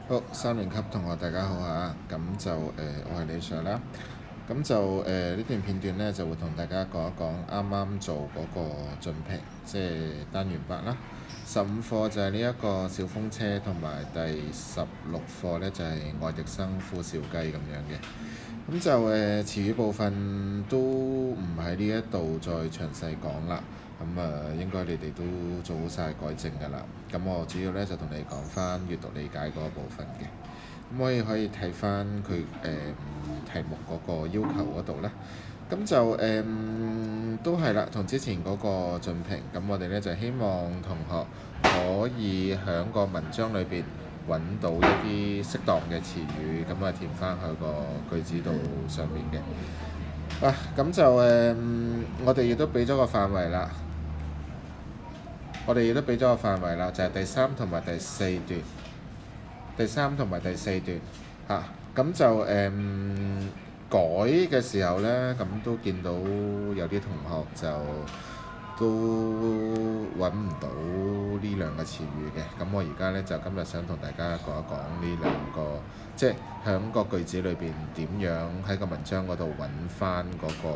好，三年級同學大家好嚇，咁就我係李 Sir 啦，咁就呢段片段呢，就會同大家講一講啱啱做嗰個進評，即係單元8啦。15課就係呢一個小風車，同埋第16課呢，就係愛迪生孵小雞咁樣嘅。咁就詞語部分都唔喺呢一度再詳細講啦。咁應該你哋都做好晒改正㗎啦。咁我主要咧就同你講翻閱讀理解嗰部分嘅。咁可以睇翻佢題目嗰個要求嗰度啦。咁就都係啦，同之前嗰個進評。咁我哋咧就希望同學可以喺個文章裏邊揾到一啲適當嘅詞語，咁填翻去個句子度上面嘅。咁就我哋亦都俾咗個範圍啦。就係第3同埋第4段。第3同埋第4段咁就改嘅時候呢，咁都見到有啲同學就都揾唔到呢兩個詞語嘅。咁我而家呢，就今日想同大家講一講呢兩個，即係喺個句子裏邊點樣喺個文章嗰度揾翻嗰個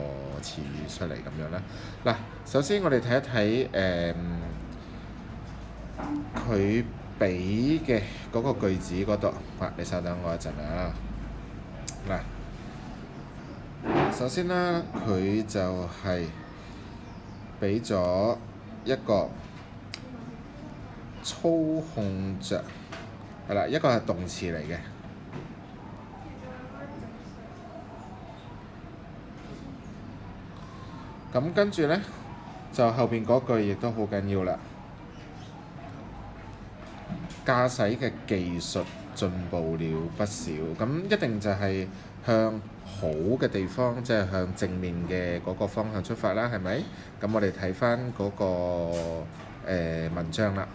詞語出嚟咁樣啦。嗱，首先我哋睇一睇佢俾嘅嗰個句子嗰度，你稍等我一陣啊。首先啦，佢就係俾咗一個操控着，係啦，一個係動詞嚟嘅。咁跟住呢，就後邊嗰句亦都好緊要啦。駕駛嘅技術進步了不少，咁一定就係向好嘅地方，即係向正面嘅嗰個方向出發啦，係咪？咁我哋睇翻嗰個文章啦。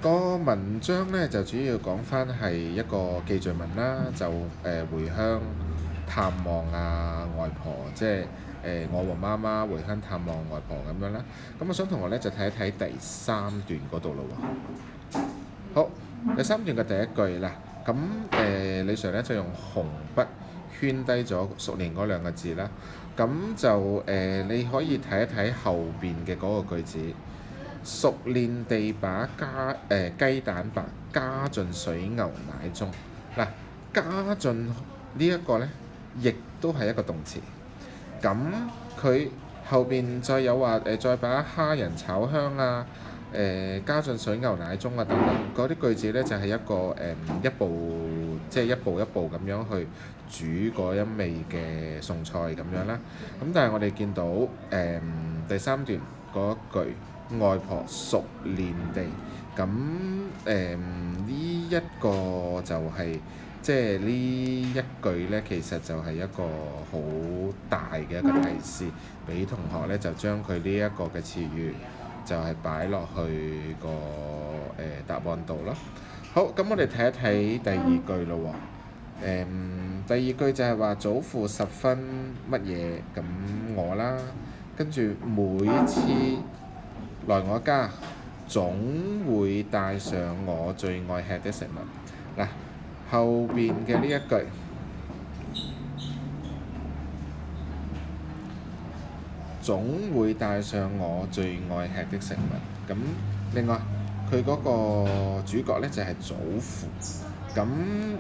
個文章呢，就主要講翻係一個記敘文啦，就回鄉探望外婆，即係我和媽媽回鄉探望外婆咁樣啦。咁我想同學呢，就睇一睇第3段嗰度咯喎。好，第3段嘅第一句啦。咁李 Sir 呢，就用紅筆圈低咗熟練嗰2個字啦。咁就你可以睇一睇後邊嘅嗰個句子。熟練地把雞蛋白加進水牛奶中。加進呢一個呢，亦都係一個動詞。咁佢後邊再有話再把蝦仁炒香加進水牛奶中等等嗰啲句子呢，就係一個一步一步咁樣去煮嗰一味嘅餸菜咁樣啦。咁但係我哋見到第3段嗰句。外婆熟練地，咁呢一個就係即係呢一句呢，其實就係一個好大嘅一個提示，俾同學呢，就將佢呢一個嘅詞語就係擺落去個答案度咯。好，咁我哋睇一睇第2句咯喎。第2句就係話祖父十分乜嘢咁我啦，跟住每次來我家總會帶上我最愛吃的食物。後邊嘅呢一句總會帶上我最愛吃的食物。咁另外佢嗰個主角呢，就係祖父。咁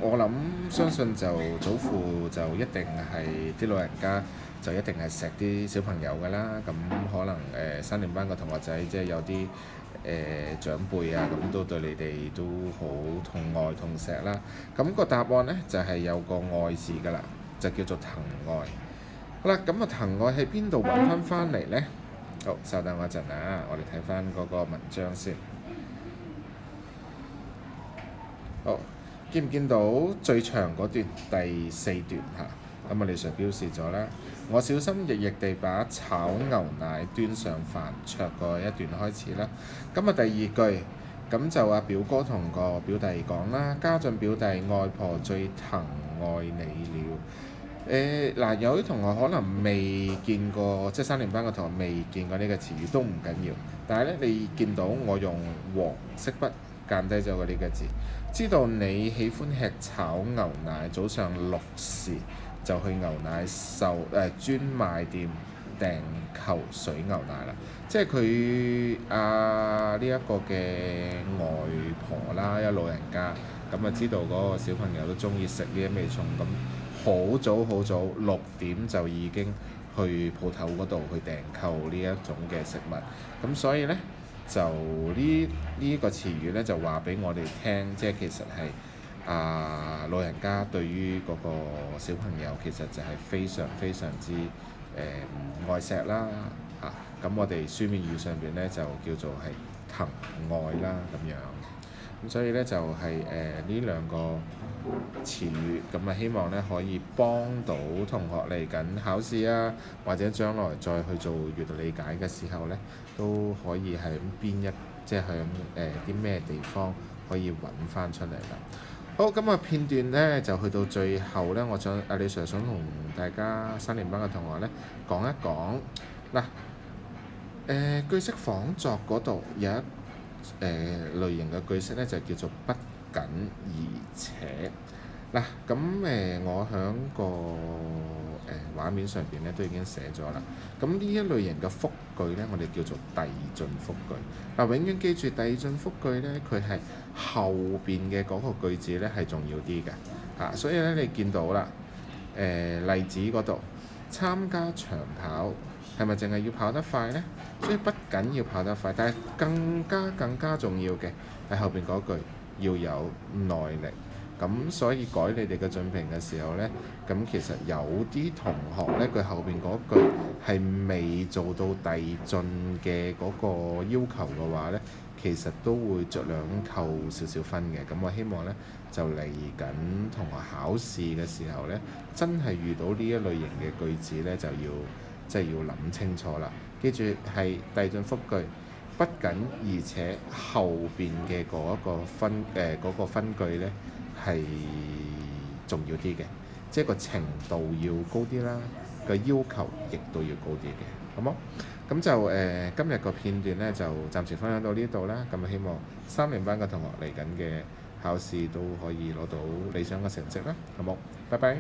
我相信就祖父就一定係啲老人家，就一定係錫啲小朋友㗎啦。咁可能3年班嘅同學仔，即係有啲長輩咁都對你哋都好痛愛痛錫啦。咁個答案呢，就係有個愛字㗎啦，就叫做疼愛。好啦，咁疼愛喺邊度揾翻嚟呢？好，稍等我一陣啊，我哋睇翻嗰個文章先。好，見唔見到最長嗰段第4段咁我哋上標示咗啦。我小心翼翼地把炒牛奶端上飯桌嗰一段開始啦。咁第2句咁就表哥同個表弟講啦，家俊表弟外婆最疼愛你了。嗱，有啲同學可能未見過，即係三年班嘅同學未見過呢個詞語都唔緊要，但係咧你見到我用黃色筆間低咗個呢個字，知道你喜歡吃炒牛奶，早上6時就去牛奶專賣店訂購水牛奶啦。即係佢呢一個嘅外婆啦，有老人家咁啊，知道嗰個小朋友都中意食呢一味餸，咁好早好早6點就已經去鋪頭嗰度去訂購呢一種嘅食物，咁所以呢，就呢個詞語呢，就話俾我哋聽，即係其實係老人家對於嗰個小朋友其實就係非常非常之愛錫啦嚇。咁我哋書面語上邊呢，就叫做係疼愛啦咁樣。咁所以呢，就係呢兩個詞語，咁啊希望呢可以幫到同學嚟緊考試啊，或者將來再去做閱讀理解嘅時候呢，都可以喺即係響啲咩地方可以揾翻出嚟啦。好，咁啊片段呢就去到最後呢，我想李 Sir 想同大家3年班嘅同學呢講一講嗱，句式仿作嗰度有一類型嘅句式呢，就叫做不僅而且嗱，咁我喺個畫面上邊咧都已經寫咗啦。咁呢一類型嘅複句呢，我哋叫做遞進複句。嗱，永遠記住遞進複句呢，佢係後邊嘅嗰個句子呢係重要啲嘅。所以呢，你見到啦，例子嗰度參加長跑係咪淨係要跑得快呢？所以不僅要跑得快，但係更加重要嘅係後邊嗰句要有耐力。咁所以改你哋嘅進評嘅時候呢，咁其實有啲同學呢，佢後邊嗰句係未做到遞進嘅嗰個要求嘅話呢，其實都會酌量扣少少分嘅。咁我希望呢，就嚟緊同學考試嘅時候呢，真係遇到呢一類型嘅句子呢，就要諗清楚啦。記住係遞進複句，不僅而且後邊嘅嗰個分句呢，係重要啲嘅，即係個程度要高啲啦，個要求亦都要高啲嘅，好冇？咁就今日個片段呢，就暫時分享到呢度啦。咁希望3年班嘅同學嚟緊嘅考試都可以攞到理想嘅成績啦，好冇？拜拜。